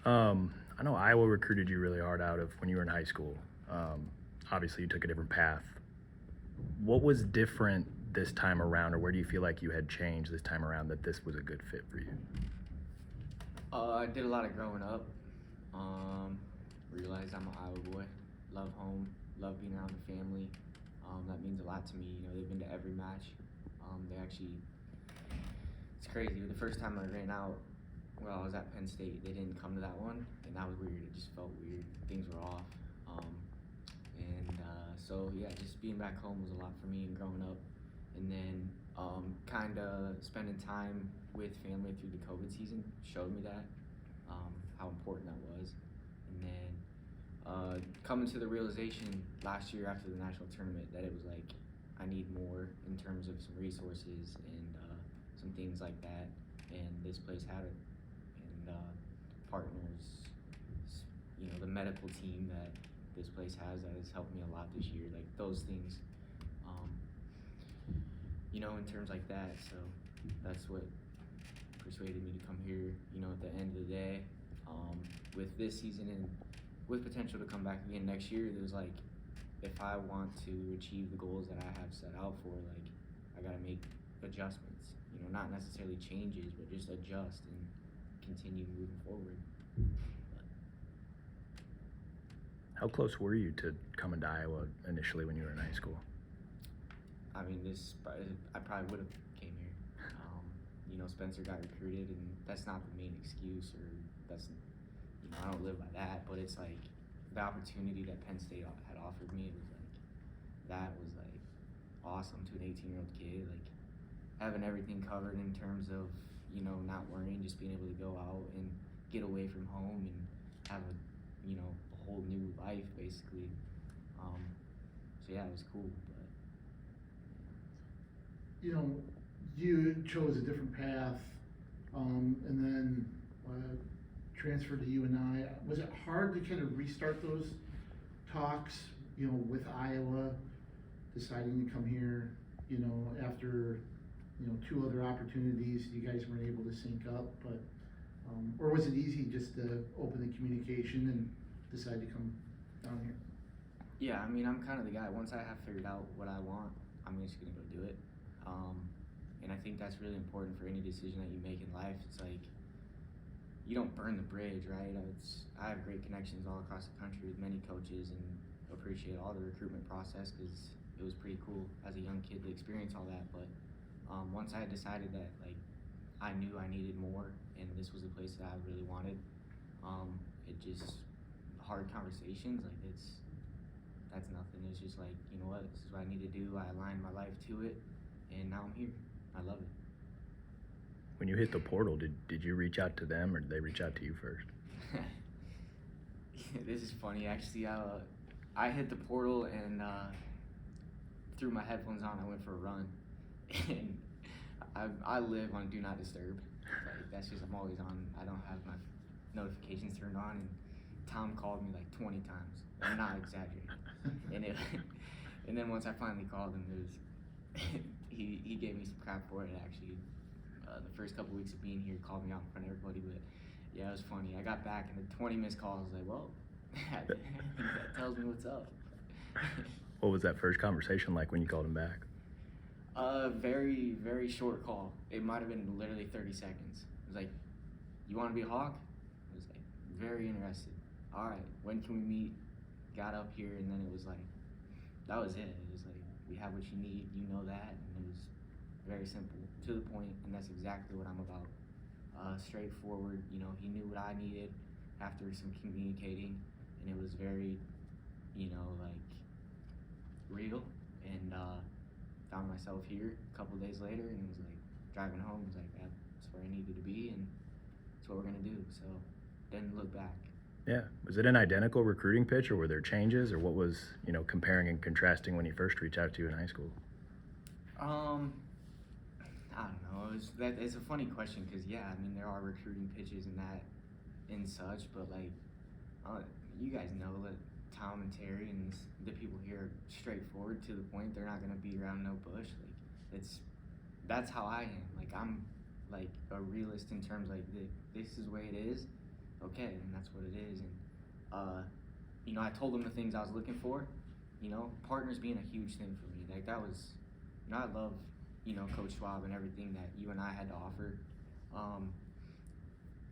I know Iowa recruited you really hard out of when you were in high school. Obviously, you took a different path. What was different this time around, or where do you feel like you had changed this time around that this was a good fit for you? I did a lot of growing up. Realized I'm an Iowa boy. Love home. Love being around the family. That means a lot to me. You know, they've been to every match. It's crazy. The first time I ran out, well, I was at Penn State. They didn't come to that one, and that was weird. It just felt weird. Things were off. So yeah, just being back home was a lot for me and growing up. And then kind of spending time with family through the COVID season showed me that, how important that was. And then coming to the realization last year after the national tournament that it was like I need more in terms of some resources and some things like that. And this place had it. And partners, you know, the medical team that this place has that has helped me a lot this year. Like those things, you know, in terms like that. So that's what persuaded me to come here. You know, at the end of the day, with this season and with potential to come back again next year, there's like, if I want to achieve the goals that I have set out for, like I gotta make adjustments. You know, not necessarily changes, but just adjust and continue moving forward. How close were you to coming to Iowa initially when you were in high school? I mean, I probably would have came here. You know, Spencer got recruited, and that's not the main excuse, or that's, you know, I don't live by that, but it's like the opportunity that Penn State had offered me was like, that was like awesome to an 18-year-old kid, like having everything covered in terms of, you know, not worrying, just being able to go out and get away from home and have a, you know, a whole new life basically. So yeah, it was cool. But you know, you chose a different path, and then transferred to UNI. Was it hard to kind of restart those talks, you know, with Iowa, deciding to come here, you know, after, you know, two other opportunities you guys weren't able to sync up, but, or was it easy just to open the communication and decide to come down here? yeah, I mean, I'm kind of the guy, once I have figured out what I want, I'm just gonna go do it. And I think that's really important for any decision that you make in life. It's like, you don't burn the bridge, right? I have great connections all across the country with many coaches and appreciate all the recruitment process because it was pretty cool as a young kid to experience all that. But once I had decided that, like, I knew I needed more and this was a place that I really wanted, it just, hard conversations, like that's nothing. It's just like, you know what, this is what I need to do. I aligned my life to it, and now I'm here. I love it. When you hit the portal, did you reach out to them or did they reach out to you first? This is funny, actually. I hit the portal and threw my headphones on. I went for a run, and I live on Do Not Disturb. Like that's just, I'm always on. I don't have my notifications turned on, and Tom called me like 20 times. I'm not exaggerating. And then once I finally called him, he gave me some crap for it actually. The first couple weeks of being here, called me out in front of everybody, but yeah, it was funny. I got back and the 20 missed calls. I was like, well, that tells me what's up. What was that first conversation like when you called him back? Very, very short call. It might have been literally 30 seconds. It was like, you want to be a Hawk? I was like, very interested. All right, when can we meet? Got up here, and then it was like, that was it. It was like, we have what you need, you know that, and it was very simple, to the point, and that's exactly what I'm about. Straightforward, you know, he knew what I needed after some communicating, and it was very, you know, like, real, and found myself here a couple days later, and it was like, driving home, it was like, that's where I needed to be, and that's what we're gonna do, so didn't look back. Yeah. Was it an identical recruiting pitch or were there changes, or what was, you know, comparing and contrasting when he first reached out to you in high school? I don't know. It's a funny question because, yeah, I mean, there are recruiting pitches and that and such, but like, you guys know that Tom and Terry and the people here are straightforward to the point. They're not gonna be around no bush. Like, that's how I am. Like, I'm like a realist in terms like this is the way it is. okay, and that's what it is. And you know, I told them the things I was looking for. You know, partners being a huge thing for me. Like that was, you know, I love, you know, Coach Schwab and everything that UNI had to offer.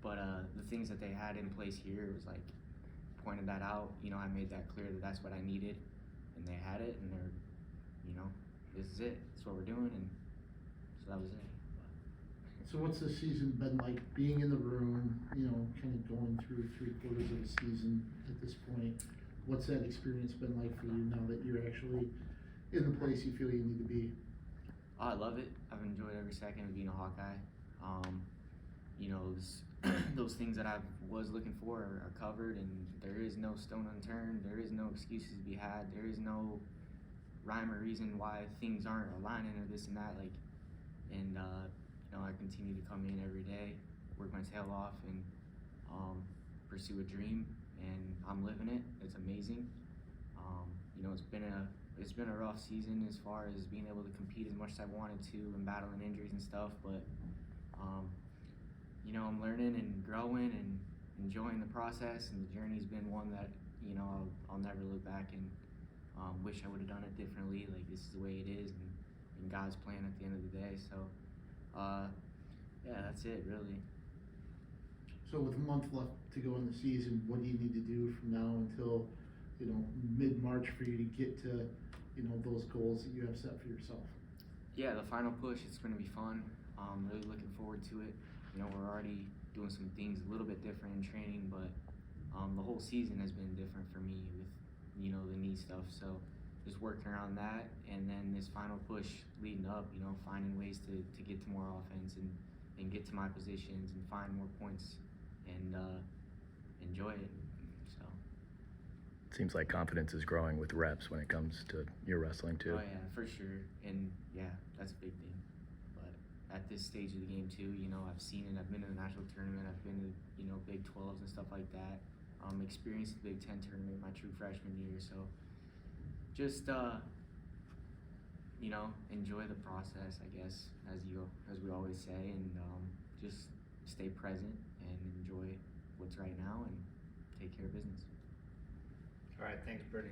But the things that they had in place here was like pointed that out. You know, I made that clear that that's what I needed, and they had it, and they're, you know, this is it. That's what we're doing, and so that was it. So what's the season been like, being in the room, you know, kind of going through 3/4 of the season at this point? What's that experience been like for you now that you're actually in the place you feel you need to be? I love it. I've enjoyed every second of being a Hawkeye. You know, those things that I was looking for are covered, and there is no stone unturned. There is no excuses to be had. There is no rhyme or reason why things aren't aligning or this and that. Like, and you know, I continue to come in every day, work my tail off, and pursue a dream, and I'm living it. It's amazing. You know, it's been a rough season as far as being able to compete as much as I wanted to and battling injuries and stuff, but you know, I'm learning and growing and enjoying the process, and the journey's been one that, you know, I'll never look back and wish I would have done it differently. Like, this is the way it is, and God's plan at the end of the day. So yeah, that's it really. So with a month left to go in the season, what do you need to do from now until, you know, mid-March for you to get to, you know, those goals that you have set for yourself? Yeah, the final push, it's going to be fun. Really looking forward to it. You know, we're already doing some things a little bit different in training, but the whole season has been different for me with, you know, the knee stuff. So just working around that, and then this final push leading up, you know, finding ways to get to more offense and get to my positions and find more points and enjoy it. So. Seems like confidence is growing with reps when it comes to your wrestling too. Oh yeah, for sure, and yeah, that's a big thing. But at this stage of the game too, you know, I've seen it. I've been to the national tournament. I've been to, you know, Big 12s and stuff like that. Experienced the Big 10 tournament my true freshman year. So just you know, enjoy the process, I guess, as we always say, and just stay present and enjoy what's right now and take care of business. All right, thanks, Brody.